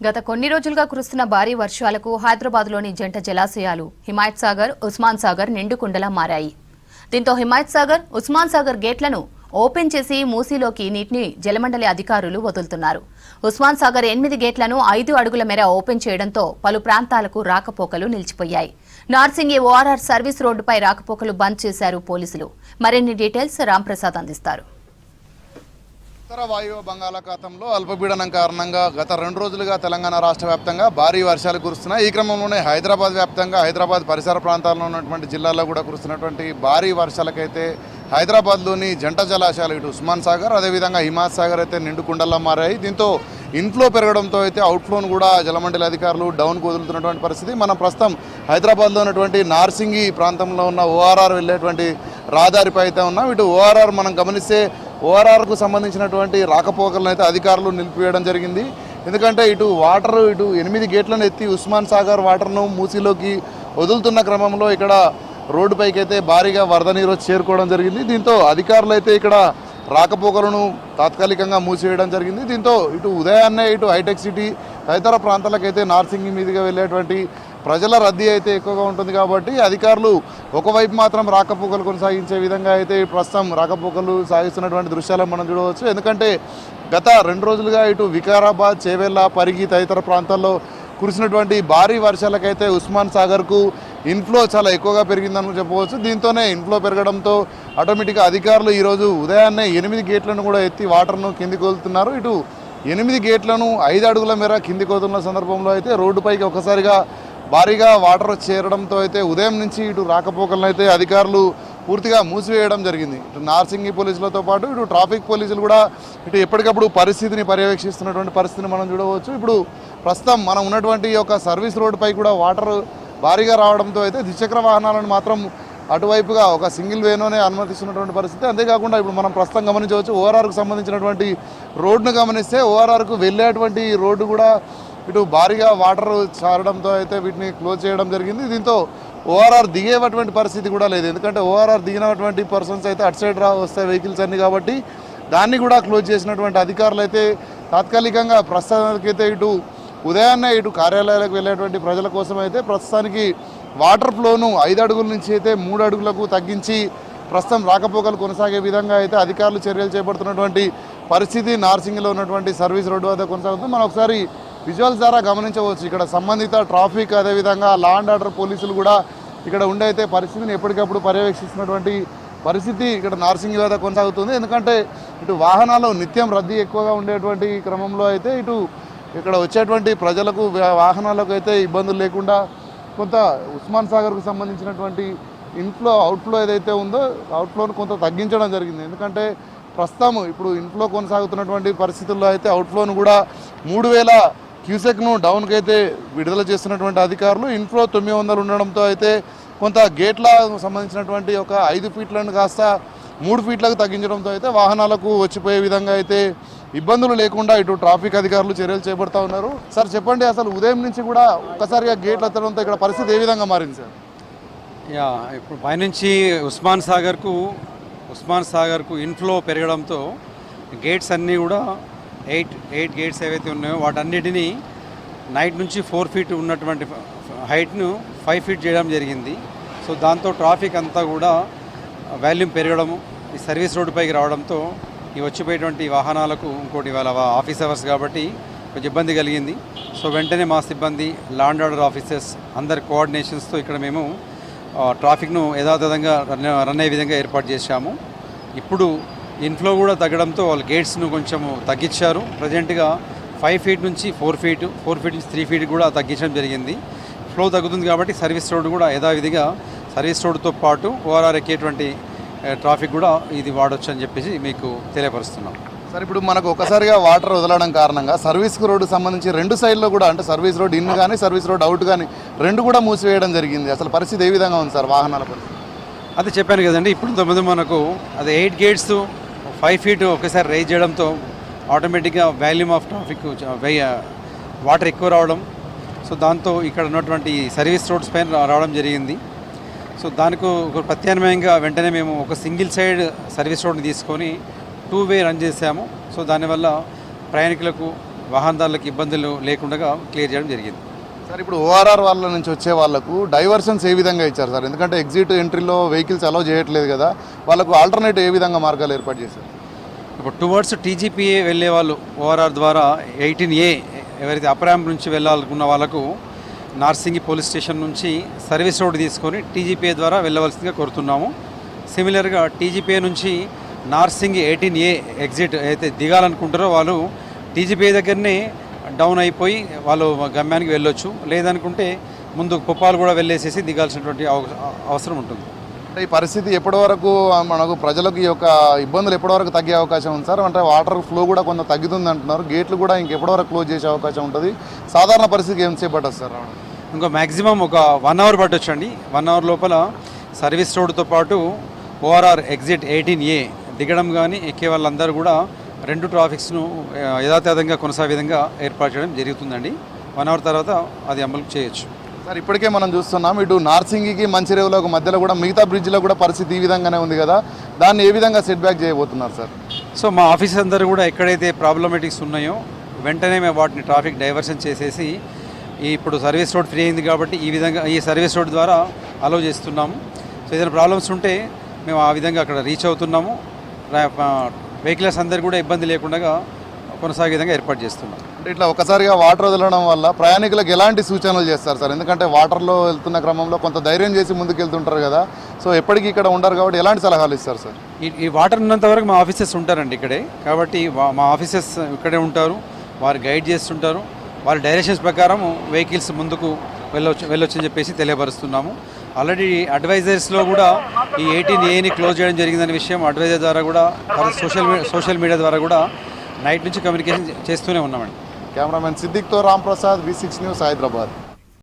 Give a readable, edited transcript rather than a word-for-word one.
గత కొన్ని రోజులుగా కురుస్తున్న భారీ వర్షాలకు హైదరాబాద్లోని జంట జలాశయాలు హిమాయత్ సాగర్, ఉస్మాన్ సాగర్ నిండుకుండలా మారాయి. దీంతో హిమాయత్ సాగర్, ఉస్మాన్ సాగర్ గేట్లను ఓపెన్ చేసి మూసీలోకి నీటిని జలమండలి అధికారులు వదులుతున్నారు. ఉస్మాన్ సాగర్ 8 గేట్లను 5 అడుగుల మేర ఓపెన్ చేయడంతో పలు ప్రాంతాలకు రాకపోకలు నిలిచిపోయాయి. నార్సింగి ఓఆర్ఆర్ సర్వీస్ రోడ్డుపై రాకపోకలు బంద్ చేశారు పోలీసులు. మరిన్ని డీటెయిల్స్ రాంప్రసాద్ అందిస్తారు. ఉత్తర వాయువ్య బంగాళాఖాతంలో అల్పపీడనం కారణంగా గత 2 రోజులుగా తెలంగాణ రాష్ట్ర వ్యాప్తంగా భారీ వర్షాలు కురుస్తున్నాయి. ఈ క్రమంలోనే హైదరాబాద్ వ్యాప్తంగా హైదరాబాద్ పరిసర ప్రాంతాల్లో ఉన్నటువంటి జిల్లాల్లో కూడా కురుస్తున్నటువంటి భారీ వర్షాలకైతే హైదరాబాద్లోని జంట జలాశయాలు ఇటు ఉస్మాన్ సాగర్, అదేవిధంగా హిమాయత్ సాగర్ అయితే నిండుకుండలా మారాయి. దీంతో ఇన్ఫ్లో పెరగడంతో అయితే అవుట్ఫ్లోను కూడా జలమండలి అధికారులు డౌన్కు వదులుతున్నటువంటి పరిస్థితి. మనం ప్రస్తుతం హైదరాబాద్లో ఉన్నటువంటి నార్సింగి ప్రాంతంలో ఉన్న ఓఆర్ఆర్ వెళ్ళేటువంటి రహదారిపై అయితే ఉన్నాం. ఇటు ఓఆర్ఆర్ మనం గమనిస్తే ఓఆర్ఆర్కు సంబంధించినటువంటి రాకపోకలను అయితే అధికారులు నిలిపివేయడం జరిగింది. ఎందుకంటే ఇటు 8 గేట్లను ఎత్తి ఉస్మాన్ సాగర్ వాటర్ను మూసీలోకి వదులుతున్న క్రమంలో ఇక్కడ రోడ్డుపైకి అయితే భారీగా వరద నీరు చేరుకోవడం జరిగింది. దీంతో అధికారులు అయితే ఇక్కడ రాకపోకలను తాత్కాలికంగా మూసివేయడం జరిగింది. దీంతో ఇటు ఉదయాన్నే ఇటు హైటెక్ సిటీ తదితర ప్రాంతాలకైతే నార్సింగి మీదుగా వెళ్ళేటువంటి ప్రజల రద్దీ అయితే ఎక్కువగా ఉంటుంది కాబట్టి అధికారులు ఒకవైపు మాత్రం రాకపోకలు కొనసాగించే విధంగా అయితే ప్రస్తుతం రాకపోకలు సాగిస్తున్నటువంటి దృశ్యాలను మనం చూడవచ్చు. ఎందుకంటే గత 2 రోజులుగా ఇటు వికారాబాద్, చేవెళ్ళ, పరిగి తదితర ప్రాంతాల్లో కురిసినటువంటి భారీ వర్షాలకైతే ఉస్మాన్ సాగర్కు ఇన్ఫ్లో చాలా ఎక్కువగా పెరిగిందని చెప్పవచ్చు. దీంతోనే ఇన్ఫ్లో పెరగడంతో ఆటోమేటిక్గా అధికారులు ఈరోజు ఉదయాన్నే 8 గేట్లను కూడా ఎత్తి వాటర్ను కిందికి వదులుతున్నారు. ఇటు 8 గేట్లను 5 అడుగుల మేర కిందికి వదులుతున్న సందర్భంలో అయితే రోడ్డుపైకి ఒకసారిగా భారీగా వాటర్ చేరడంతో అయితే ఉదయం నుంచి ఇటు రాకపోకలను అయితే అధికారులు పూర్తిగా మూసివేయడం జరిగింది. ఇటు నార్సింగి పోలీసులతో పాటు ఇటు ట్రాఫిక్ పోలీసులు కూడా ఇటు ఎప్పటికప్పుడు పరిస్థితిని పర్యవేక్షిస్తున్నటువంటి పరిస్థితిని మనం చూడవచ్చు. ఇప్పుడు ప్రస్తుతం మనం ఉన్నటువంటి ఒక సర్వీస్ రోడ్డుపై కూడా వాటర్ భారీగా రావడంతో అయితే ద్విచక్ర వాహనాలను మాత్రం అటువైపుగా ఒక సింగిల్ వేలోనే అనుమతిస్తున్నటువంటి పరిస్థితి. అంతేకాకుండా ఇప్పుడు మనం ప్రస్తుతం గమనించవచ్చు ఓఆర్ఆర్కు సంబంధించినటువంటి రోడ్డును గమనిస్తే ఓఆర్ఆర్కు వెళ్ళేటువంటి రోడ్డు కూడా ఇటు భారీగా వాటర్ చారడంతో అయితే వీటిని క్లోజ్ చేయడం జరిగింది. దీంతో ఓఆర్ఆర్ దిగేటువంటి పరిస్థితి కూడా లేదు. ఎందుకంటే ఓఆర్ఆర్ దిగినటువంటి పర్సన్స్ అయితే అటు సైడ్ వస్తాయి వెహికల్స్ అన్ని కాబట్టి దాన్ని కూడా క్లోజ్ చేసినటువంటి అధికారులు అయితే తాత్కాలికంగా ప్రస్తుతానికైతే ఇటు ఉదయాన్నే ఇటు కార్యాలయాలకు వెళ్ళేటువంటి ప్రజల కోసం అయితే ప్రస్తుతానికి వాటర్ ఫ్లోను 5 అడుగుల నుంచి అయితే 3 అడుగులకు తగ్గించి ప్రస్తుతం రాకపోకలు కొనసాగే విధంగా అయితే అధికారులు చర్యలు చేపడుతున్నటువంటి పరిస్థితి నార్సింగిలో ఉన్నటువంటి సర్వీస్ రోడ్డు వద్ద కొనసాగుతుంది. మనం ఒకసారి విజువల్స్ ద్వారా గమనించవచ్చు. ఇక్కడ సంబంధిత ట్రాఫిక్ అదేవిధంగా లా అండ్ ఆర్డర్ పోలీసులు కూడా ఇక్కడ ఉండి అయితే పరిస్థితిని ఎప్పటికప్పుడు పర్యవేక్షిస్తున్నటువంటి పరిస్థితి ఇక్కడ నార్సింగి వద్ద కొనసాగుతుంది. ఎందుకంటే ఇటు వాహనాలు నిత్యం రద్దీ ఎక్కువగా ఉండేటువంటి క్రమంలో అయితే ఇటు ఇక్కడ వచ్చేటువంటి ప్రజలకు వాహనాలకు అయితే ఇబ్బందులు లేకుండా కొంత ఉస్మాన్ సాగర్కు సంబంధించినటువంటి ఇన్ఫ్లో అవుట్ఫ్లో ఏదైతే ఉందో అవుట్ఫ్లోను కొంత తగ్గించడం జరిగింది. ఎందుకంటే ప్రస్తుతం ఇప్పుడు ఇన్ఫ్లో కొనసాగుతున్నటువంటి పరిస్థితుల్లో అయితే అవుట్ఫ్లోను కూడా 3000 క్యూసెక్ను డౌన్కి అయితే విడుదల చేస్తున్నటువంటి అధికారులు ఇన్ఫ్లో 900 ఉండడంతో అయితే కొంత గేట్లకు సంబంధించినటువంటి ఒక 5 ఫీట్లను కాస్త 3 ఫీట్లకు తగ్గించడంతో అయితే వాహనాలకు వచ్చిపోయే విధంగా అయితే ఇబ్బందులు లేకుండా ఇటు ట్రాఫిక్ అధికారులు చర్యలు చేపడుతూ ఉన్నారు. సార్ చెప్పండి, అసలు ఉదయం నుంచి కూడా ఒక్కసారిగా గేట్లు ఎత్తడంతో ఇక్కడ పరిస్థితి ఏ విధంగా మారింది సార్? ఇప్పుడు పైనుంచి ఉస్మాన్ సాగర్కు ఇన్ఫ్లో పెరగడంతో గేట్స్ అన్నీ కూడా 8 గేట్స్ ఏవైతే ఉన్నాయో వాటన్నిటినీ నైట్ నుంచి 4 ఫీట్ ఉన్నటువంటి హైట్ను 5 ఫీట్ చేయడం జరిగింది. సో దాంతో ట్రాఫిక్ అంతా కూడా వాల్యూమ్ పెరగడము, ఈ సర్వీస్ రోడ్డుపైకి రావడంతో ఈ వచ్చిపోయేటువంటి వాహనాలకు ఇంకోటి ఇవాళ ఆఫీస్ అవర్స్ కాబట్టి కొంచెం ఇబ్బంది కలిగింది. సో వెంటనే మా సిబ్బంది లా అండ్ ఆర్డర్ ఆఫీసర్స్ అందరి కోఆర్డినేషన్స్తో ఇక్కడ మేము ట్రాఫిక్ను యథాతథంగా రన్ అయ్యే విధంగా ఏర్పాటు చేశాము. ఇప్పుడు ఇన్ఫ్లో కూడా తగ్గడంతో వాళ్ళు గేట్స్ను కొంచెము తగ్గించారు. ప్రజెంట్గా 5 ఫీట్ నుంచి 4 ఫీట్ నుంచి 3 ఫీట్ కూడా తగ్గించడం జరిగింది. ఫ్లో తగ్గుతుంది కాబట్టి సర్వీస్ రోడ్డు కూడా యథావిధిగా సర్వీస్ రోడ్డుతో పాటు ఓఆర్ఆర్ ఎక్కేటువంటి ట్రాఫిక్ కూడా ఇది వాడొచ్చు అని చెప్పేసి మీకు తెలియపరుస్తున్నాం. సార్ ఇప్పుడు మనకు ఒకసారిగా వాటర్ వదలడం కారణంగా సర్వీస్ రోడ్డు సంబంధించి 2 సైడ్లో కూడా అంటే సర్వీస్ రోడ్ ఇన్ కానీ సర్వీస్ రోడ్ అవుట్ కానీ 2 కూడా మూసివేయడం జరిగింది. అసలు పరిస్థితి ఏ విధంగా ఉంది సార్ వాహనాల పరిస్థితి? అదే చెప్పాను కదండి, ఇప్పుడు 9 మనకు అది 8 గేట్స్ 5 ఫీట్ ఒకసారి రైజ్ చేయడంతో ఆటోమేటిక్గా వాల్యూమ్ ఆఫ్ ట్రాఫిక్ వాటర్ ఎక్కువ రావడం, సో దాంతో ఇక్కడ ఉన్నటువంటి సర్వీస్ రోడ్స్ పైన రావడం జరిగింది. సో దానికి ఒక ప్రత్యామ్నాయంగా వెంటనే మేము ఒక సింగిల్ సైడ్ సర్వీస్ రోడ్ని తీసుకొని 2 వే రన్ చేసాము. సో దానివల్ల ప్రయాణికులకు వాహనదారులకు ఇబ్బందులు లేకుండా క్లియర్ చేయడం జరిగింది. సార్ ఇప్పుడు ఓఆర్ఆర్ వాళ్ళ నుంచి వచ్చే వాళ్ళకు డైవర్షన్స్ ఏ విధంగా ఇచ్చారు సార్? ఎందుకంటే ఎగ్జిట్ ఎంట్రీలో వెహికల్స్ అలౌ చేయట్లేదు కదా, వాళ్ళకు ఆల్టర్నేటివ్ ఏ విధంగా మార్గాలు ఏర్పాటు చేశారు? ఇప్పుడు టువర్డ్స్ టీజీపీఏ వెళ్ళే వాళ్ళు ఓఆర్ఆర్ ద్వారా 18A ఎవరైతే అప్పర్ ర్యాంప్ నుంచి వెళ్ళాలనుకున్న వాళ్ళకు నార్సింగి పోలీస్ స్టేషన్ నుంచి సర్వీస్ రోడ్ తీసుకొని టీజీపీఏ ద్వారా వెళ్ళవలసిందిగా కోరుతున్నాము. సిమిలర్గా టీజీపీఏ నుంచి నార్సింగి 18A ఎగ్జిట్ అయితే దిగాలనుకుంటారో వాళ్ళు టీజీపీఏ దగ్గరనే డౌన్ అయిపోయి వాళ్ళు గమ్యానికి వెళ్ళొచ్చు. లేదనుకుంటే ముందు కుప్పాలు కూడా వెళ్ళేసేసి దిగాల్సినటువంటి అవసరం ఉంటుంది. అంటే ఈ పరిస్థితి ఎప్పటి వరకు మనకు ప్రజలకు ఈ యొక్క ఇబ్బందులు ఎప్పటి వరకు తగ్గే అవకాశం ఉంది సార్? అంటే వాటర్ ఫ్లో కూడా కొంత తగ్గుతుంది అంటున్నారు, గేట్లు కూడా ఇంకెప్పటి వరకు క్లోజ్ చేసే అవకాశం ఉంటుంది? సాధారణ పరిస్థితికి ఏం సేపట్టదు సార్? ఇంకో మ్యాక్సిమం ఒక 1 అవర్ పట్టొచ్చండి. 1 అవర్ లోపల సర్వీస్ రోడ్తో పాటు ఓఆర్ఆర్ ఎగ్జిట్ 18A దిగడం కానీ ఎక్కే వాళ్ళందరూ కూడా 2 ట్రాఫిక్స్ను యథాతథంగా కొనసాగే విధంగా ఏర్పాటు చేయడం జరుగుతుందండి. 1 అవర్ తర్వాత అది అమలు చేయొచ్చు. సార్ ఇప్పటికే మనం చూస్తున్నాం ఇటు నార్సింగికి మంచిరేవులకు మధ్యలో కూడా మిగతా బ్రిడ్జ్లో కూడా పరిస్థితి ఈ విధంగానే ఉంది కదా, దాన్ని ఏ విధంగా సెట్ బ్యాక్ చేయబోతున్నారు సార్? సో మా ఆఫీసర్ అందరూ కూడా ఎక్కడైతే ప్రాబ్లమేటిక్స్ ఉన్నాయో వెంటనే మేము వాటిని ట్రాఫిక్ డైవర్షన్ చేసేసి ఇప్పుడు సర్వీస్ రోడ్ ఫ్రీ అయింది కాబట్టి ఈ విధంగా ఈ సర్వీస్ రోడ్ ద్వారా అలౌ చేస్తున్నాము. సో ఏదైనా ప్రాబ్లమ్స్ ఉంటే మేము ఆ విధంగా అక్కడ రీచ్ అవుతున్నాము. వెహికల్స్ అందరికీ కూడా ఇబ్బంది లేకుండా కొనసాగే విధంగా ఏర్పాటు చేస్తున్నాం. అంటే ఇట్లా ఒకసారిగా వాటర్ వదలడం వల్ల ప్రయాణికులకు ఎలాంటి సూచనలు చేస్తారు సార్? ఎందుకంటే వాటర్లో వెళ్తున్న క్రమంలో కొంత ధైర్యం చేసి ముందుకు వెళ్తుంటారు కదా, సో ఎప్పటికీ ఇక్కడ ఉండరు కాబట్టి ఎలాంటి సలహాలు ఇస్తారు సార్? ఈ వాటర్ ఉన్నంత వరకు మా ఆఫీసర్స్ ఉంటారండి ఇక్కడే, కాబట్టి మా ఆఫీసర్స్ ఇక్కడే ఉంటారు, వారు గైడ్ చేస్తుంటారు. వారి డైరెక్షన్స్ ప్రకారం వెహికల్స్ ముందుకు వెళ్ళొచ్చని చెప్పేసి తెలియపరుస్తున్నాము. ఆల్రెడీ అడ్వైజర్స్లో కూడా ఈ 18Aని క్లోజ్ చేయడం జరిగిందనే విషయం అడ్వైజర్ ద్వారా కూడా సోషల్ మీడియా ద్వారా కూడా నైట్ నుంచి కమ్యూనికేషన్ చేస్తూనే ఉన్నామండి. కెమెరామెన్ సిద్దిక్తో రామ్ ప్రసాద్, V6 న్యూస్, హైదరాబాద్.